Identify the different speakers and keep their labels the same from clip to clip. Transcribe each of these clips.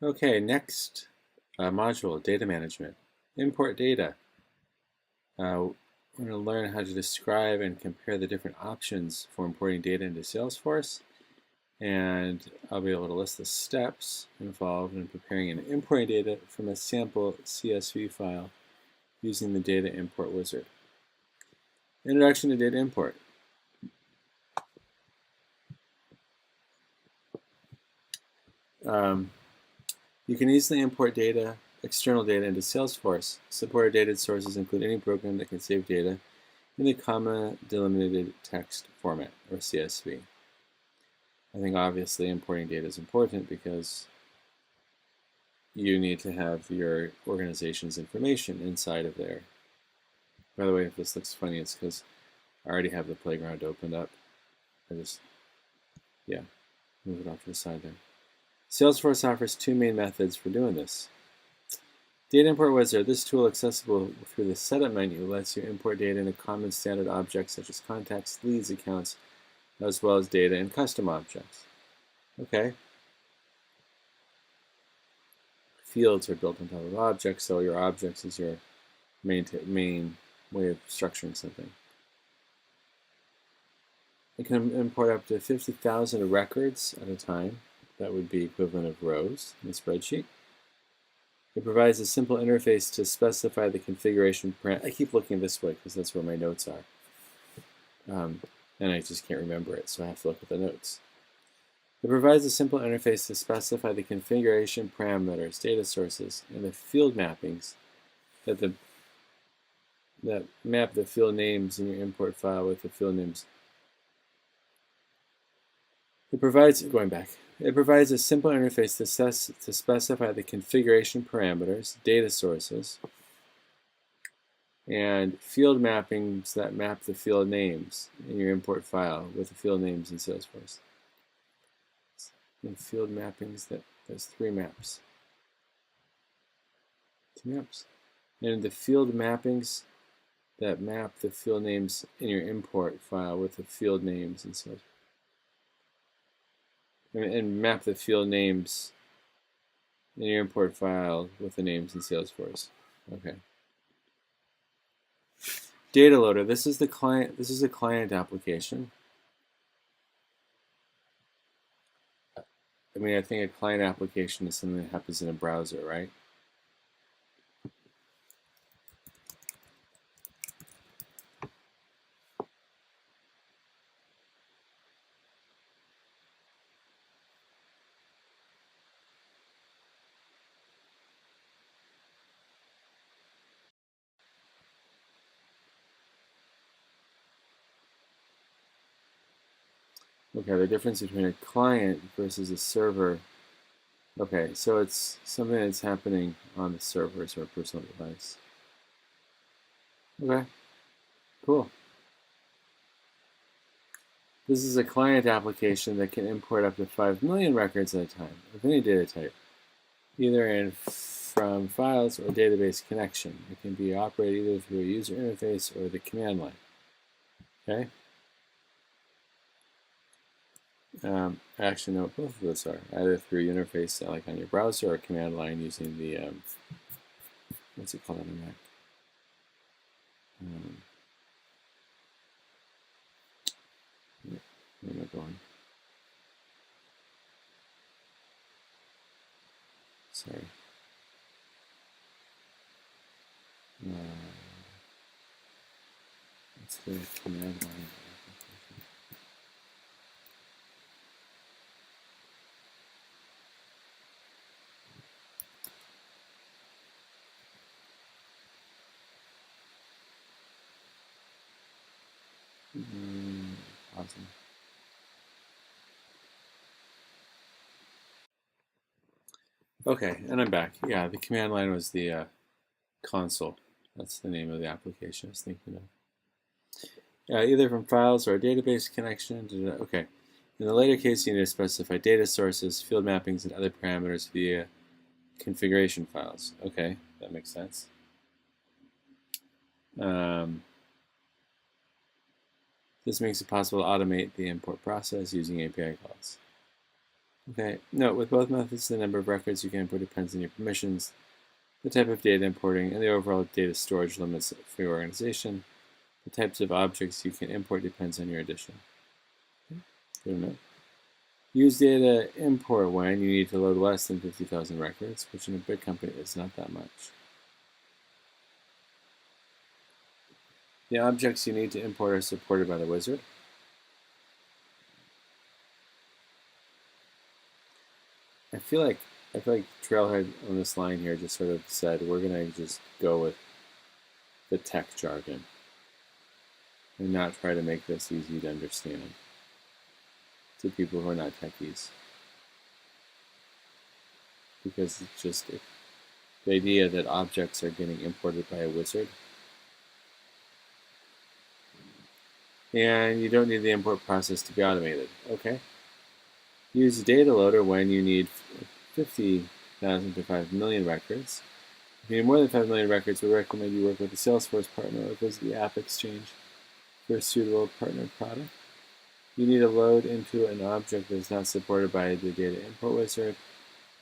Speaker 1: Okay, next module, data management. Import data. We're going to learn how to describe and compare the different options for importing data into Salesforce. And I'll be able to list the steps involved in preparing and importing data from a sample CSV file using the Data Import Wizard. Introduction to data import. You can easily import data, external data into Salesforce. Supported data sources include any program that can save data in the comma delimited text format, or CSV. I think obviously importing data is important because you need to have your organization's information inside of there. By the way, if this looks funny, it's because I already have the playground opened up. I just, move it off to the side there. Salesforce offers two main methods for doing this. Data Import Wizard. This tool, accessible through the Setup menu, lets you import data into common standard objects such as contacts, leads, accounts, as well as data in custom objects. Okay. Fields are built on top of objects, so your objects is your main way of structuring something. It can import up to 50,000 records at a time. That would be equivalent of rows in a spreadsheet. It provides a simple interface to specify the configuration parameters. I keep looking this way because that's where my notes are. And I just can't remember it, so I have to look at the notes. It provides a simple interface to specify the configuration parameters, data sources, and the field mappings that map the field names in your import file with the field names. It provides a simple interface to specify the configuration parameters, data sources, and field mappings that map the field names in your import file with the field names in Salesforce. And field mappings, there's three maps. Two maps. And the field mappings that map the field names in your import file with the field names in Salesforce. And map the field names in your import file with the names in Salesforce. Okay. Data loader. This is the client. This is a client application. I mean, I think a client application is something that happens in a browser, right? Okay, the difference between a client versus a server. Okay, so it's something that's happening on the servers or a personal device. Okay, cool. This is a client application that can import up to 5 million records at a time of any data type, either from files or database connection. It can be operated either through a user interface or the command line. Okay. Actually, no, both of those are either through interface, like on your browser, or command line using the what's it called on the Mac? Where am I going? Sorry. It's the command line. Awesome. Okay, and I'm back. Yeah, the command line was the console. That's the name of the application I was thinking of. Either from files or a database connection. Okay. In the later case, you need to specify data sources, field mappings, and other parameters via configuration files. Okay, that makes sense. This makes it possible to automate the import process using API calls. Okay, note, with both methods, the number of records you can import depends on your permissions, the type of data importing, and the overall data storage limits for your organization. The types of objects you can import depends on your edition. Okay, good enough. Use data import when you need to load less than 50,000 records, which in a big company is not that much. The objects you need to import are supported by the wizard. I feel like Trailhead on this line here just sort of said we're gonna just go with the tech jargon and not try to make this easy to understand to people who are not techies. Because it's just the idea that objects are getting imported by a wizard. And you don't need the import process to be automated. Okay. Use data loader when you need 50,000 to 5 million records. If you need more than 5 million records, we recommend you work with a Salesforce partner or visit the App Exchange for a suitable partner product. You need to load into an object that is not supported by the data import wizard,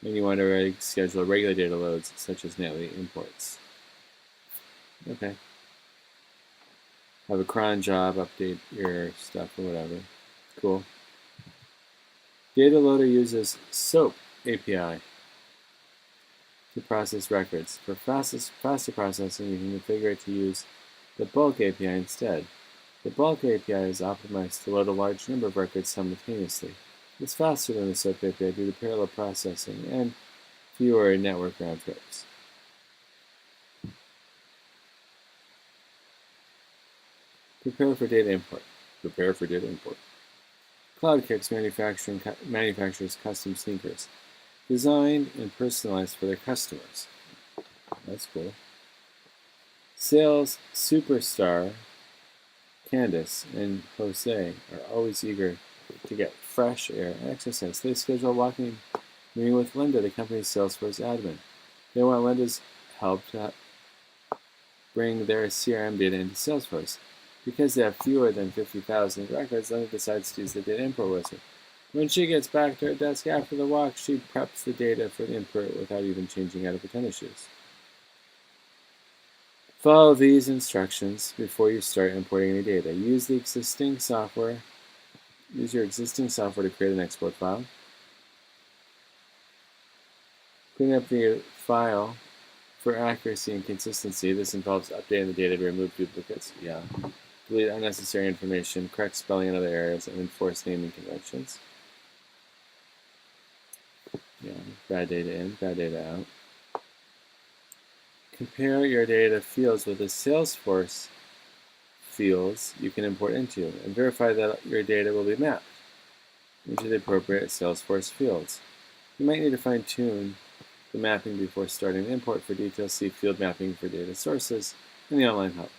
Speaker 1: and you want to schedule regular data loads such as nightly imports. Okay. Have a cron job, update your stuff or whatever. Cool. Data loader uses SOAP API to process records. For faster processing, you can configure it to use the bulk API instead. The bulk API is optimized to load a large number of records simultaneously. It's faster than the SOAP API due to parallel processing and fewer network round trips. Prepare for data import. Prepare for data import. CloudKicks manufactures custom sneakers, designed and personalized for their customers. That's cool. Sales superstar Candace and Jose are always eager to get fresh air and exercise. They schedule a walking meeting with Linda, the company's Salesforce admin. They want Linda's help to bring their CRM data into Salesforce. Because they have fewer than 50,000 records, Linda decides to use the data import wizard. When she gets back to her desk after the walk, she preps the data for the import without even changing out of her tennis shoes. Follow these instructions before you start importing any data. Use your existing software to create an export file. Clean up the file for accuracy and consistency. This involves updating the data to remove duplicates. Yeah. Delete unnecessary information, correct spelling in other areas, and enforce naming conventions. Yeah, bad data in, bad data out. Compare your data fields with the Salesforce fields you can import into, and verify that your data will be mapped into the appropriate Salesforce fields. You might need to fine-tune the mapping before starting the import. For details, see field mapping for data sources in the online help.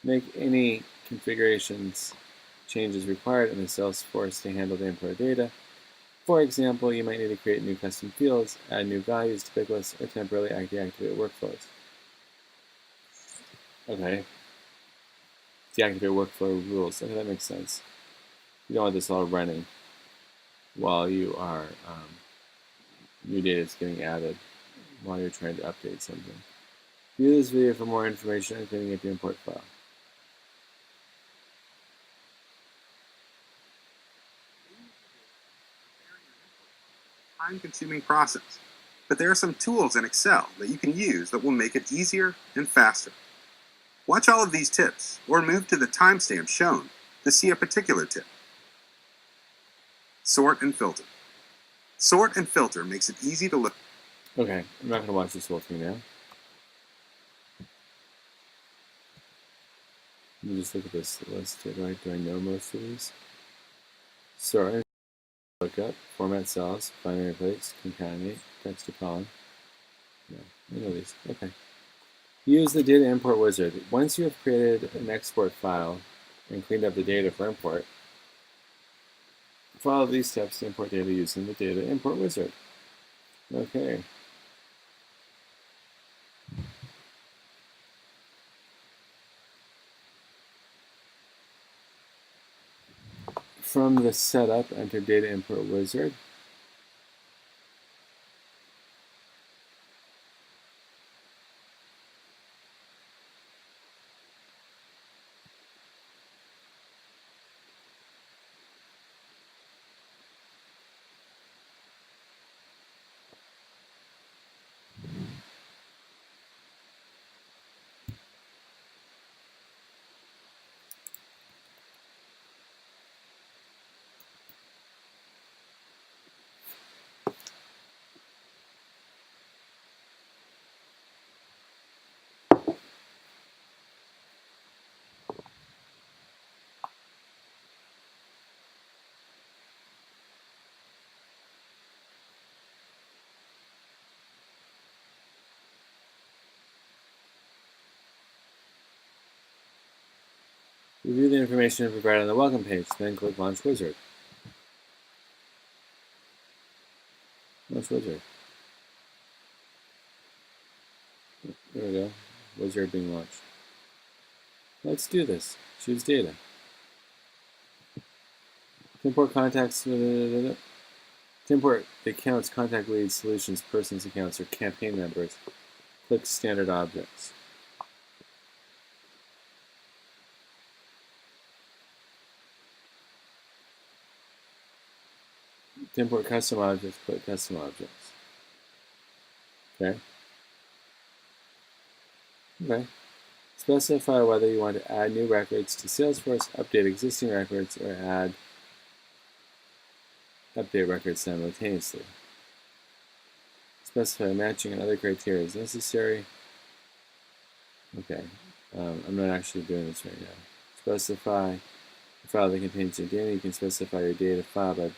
Speaker 1: Make any configurations changes required in the Salesforce to handle the import data. For example, you might need to create new custom fields, add new values to pick lists, or temporarily deactivate workflows. Okay. Deactivate workflow rules. Okay, that makes sense. You don't want this all running while you are new data is getting added while you're trying to update something. View this video for more information on cleaning up your import file.
Speaker 2: Time-consuming process, but there are some tools in Excel that you can use that will make it easier and faster. Watch all of these tips, or move to the timestamp shown to see a particular tip. Sort and filter. Sort and filter makes it easy to look.
Speaker 1: Okay, I'm not going to watch this whole thing now. Let me just look at this list here. Do I know most of these? Sort, lookup, format cells, find and replace, concatenate, text to column. No, I know these. Okay. Use the data import wizard. Once you have created an export file and cleaned up the data for import, follow these steps to import data using the data import wizard. Okay. From the setup, enter data import wizard. Review the information provided on the welcome page, then click Launch Wizard. Launch Wizard. There we go. Wizard being launched. Let's do this. Choose data. To import contacts. To import accounts, contact leads, solutions, persons, accounts, or campaign members, click Standard Objects. To import custom objects, click Custom Objects. Okay. Specify whether you want to add new records to Salesforce, update existing records, or update records simultaneously. Specify matching and other criteria is necessary. Okay, I'm not actually doing this right now. Specify a file that contains your data. You can specify your data file by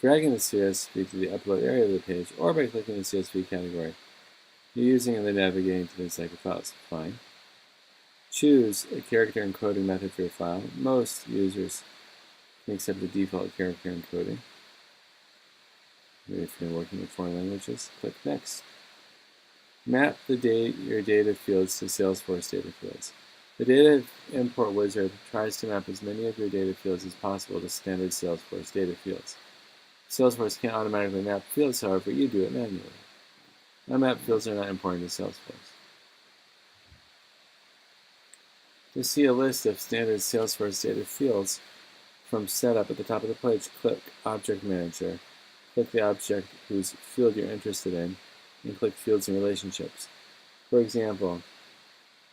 Speaker 1: dragging the CSV to the upload area of the page or by clicking the CSV category you're using and then navigating to the cycle files. Fine. Choose a character encoding method for your file. Most users can accept the default character encoding. Maybe if you're working with foreign languages, click Next. Map your data fields to Salesforce data fields. The Data Import Wizard tries to map as many of your data fields as possible to standard Salesforce data fields. Salesforce can't automatically map fields, however, you do it manually. Unmapped fields are not important to Salesforce. To see a list of standard Salesforce data fields from Setup at the top of the page, click Object Manager. Click the object whose field you're interested in, and click Fields and Relationships. For example,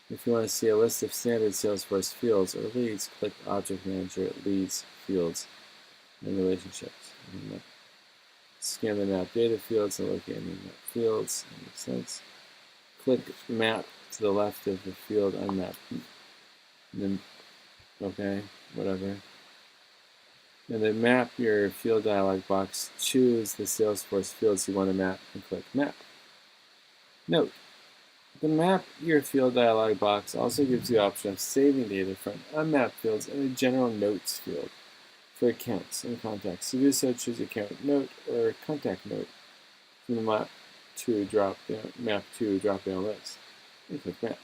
Speaker 1: if you want to see a list of standard Salesforce fields or leads, click Object Manager, Leads, Fields, and Relationships. And scan the map data fields and locate any map fields. That makes sense. Click Map to the left of the field unmapped. And then, okay, whatever. And then map your field dialog box. Choose the Salesforce fields you want to map and click Map. Note, the Map Your Field dialog box also gives you the option of saving data from unmapped fields in a General Notes field for accounts and contacts. To do so, choose Account Note or Contact Note from the Map to drop-down list. And click Map.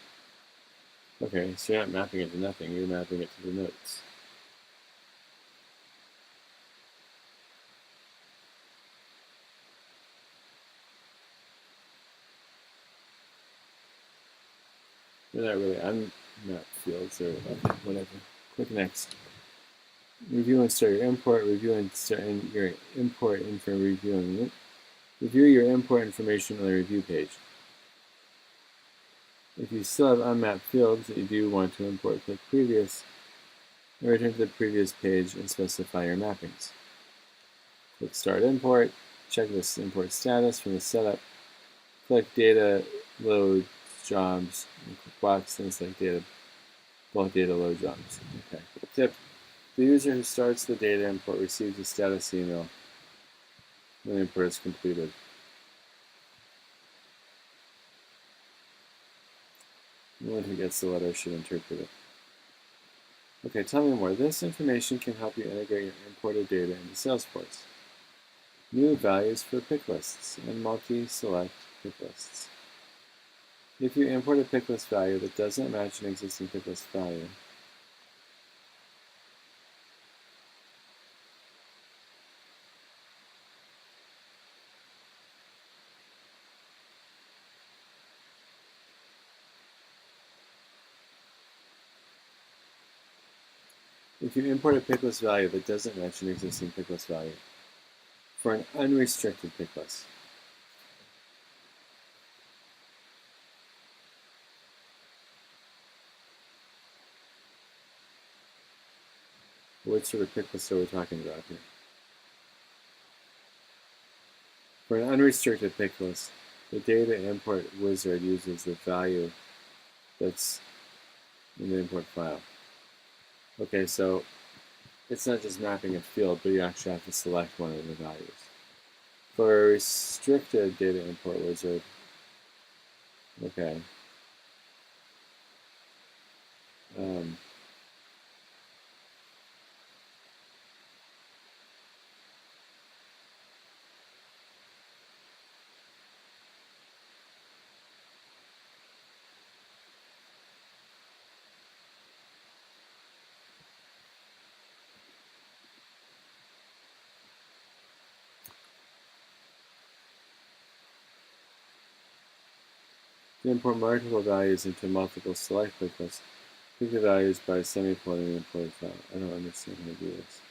Speaker 1: Okay, so you're not mapping it to nothing, you're mapping it to the notes. They're not really unmapped fields or whatever. Click Next. Review and start your import. Review your import info reviewing it. Review your import information on the review page. If you still have unmapped fields that you do want to import, click Previous and return to the previous page and specify your mappings. Click Start Import. Check this import status from the setup. Click Data Load Jobs and click box, then select both data load jobs. Okay. Tip: the user who starts the data import receives a status email when the import is completed. The one who gets the letter should interpret it. Okay, tell me more. This information can help you integrate your imported data into Salesforce. New values for pick lists and multi-select pick lists. If you import a pick list value that doesn't match an existing pick list value, value for an unrestricted pick list, what sort of pick list are we talking about here? For an unrestricted pick list, the data import wizard uses the value that's in the import file. Okay, so it's not just mapping a field, but you actually have to select one of the values. For a restricted data import wizard, okay, You import multiple values into multiple select pick lists. Pick the values by semicolon the imported file. I don't understand how to do this.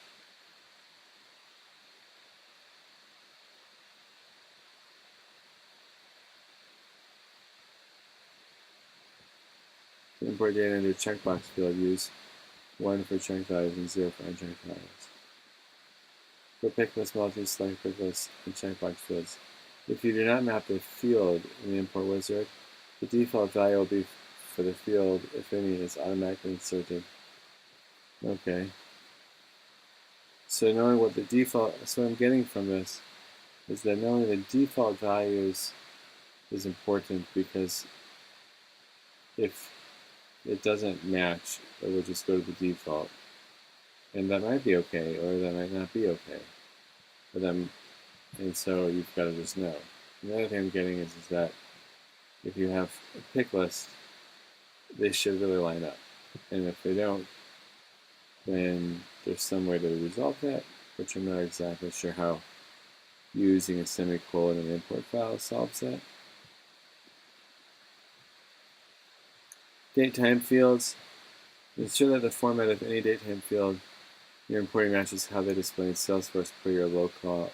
Speaker 1: To import data into a checkbox field, use 1 for checked values and 0 for unchecked values. For pick list, multi-select pick lists, and checkbox fields, if you do not map the field in the import wizard, the default value will be for the field, if any, is automatically inserted. Okay. So knowing what the default, so what I'm getting from this is that knowing the default values is important, because if it doesn't match, it will just go to the default. And that might be okay, or that might not be okay for them. And so you've got to just know. And the other thing I'm getting is that if you have a pick list, they should really line up. And if they don't, then there's some way to resolve that, which I'm not exactly sure how using a semicolon in an import file solves that. Date-time fields. Ensure that the format of any date-time field you're importing matches how they display in Salesforce per your locale.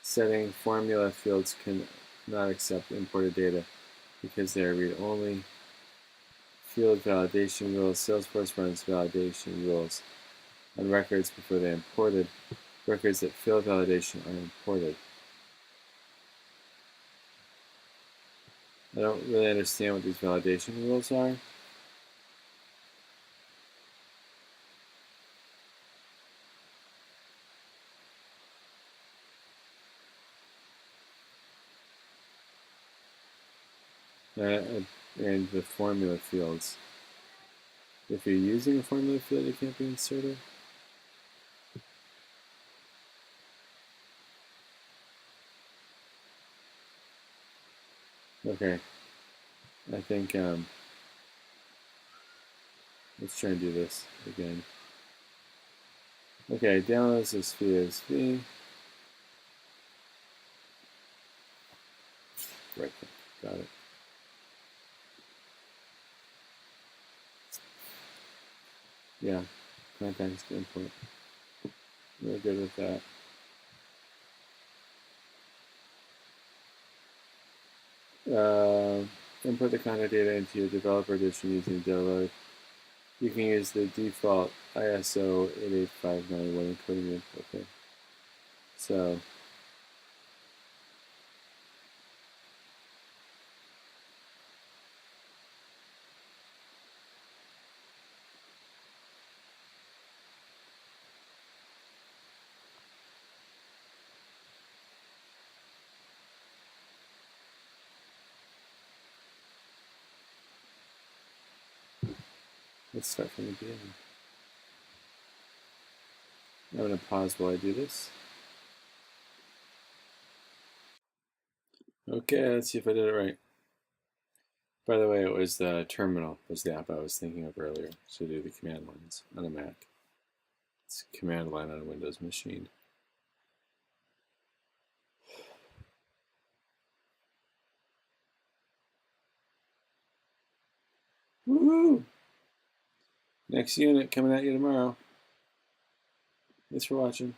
Speaker 1: Setting formula fields cannot accept imported data because they are read-only. Field validation rules. Salesforce runs validation rules on records before they are imported. Records that fail validation are imported. I don't really understand what these validation rules are. And the formula fields. If you're using a formula field, it can't be inserted. Okay. I think, let's try and do this again. Okay, downloads this VSV. Right, got it. Yeah, context import. Really good with that. Input the content data into your developer edition using download. You can use the default ISO 88591 when encoding the input. Okay. So let's start from the beginning. I'm going to pause while I do this. Okay, let's see if I did it right. By the way, it was the Terminal was the app I was thinking of earlier to do the command lines on a Mac. It's a command line on a Windows machine. Woohoo! Next unit coming at you tomorrow. Thanks for watching.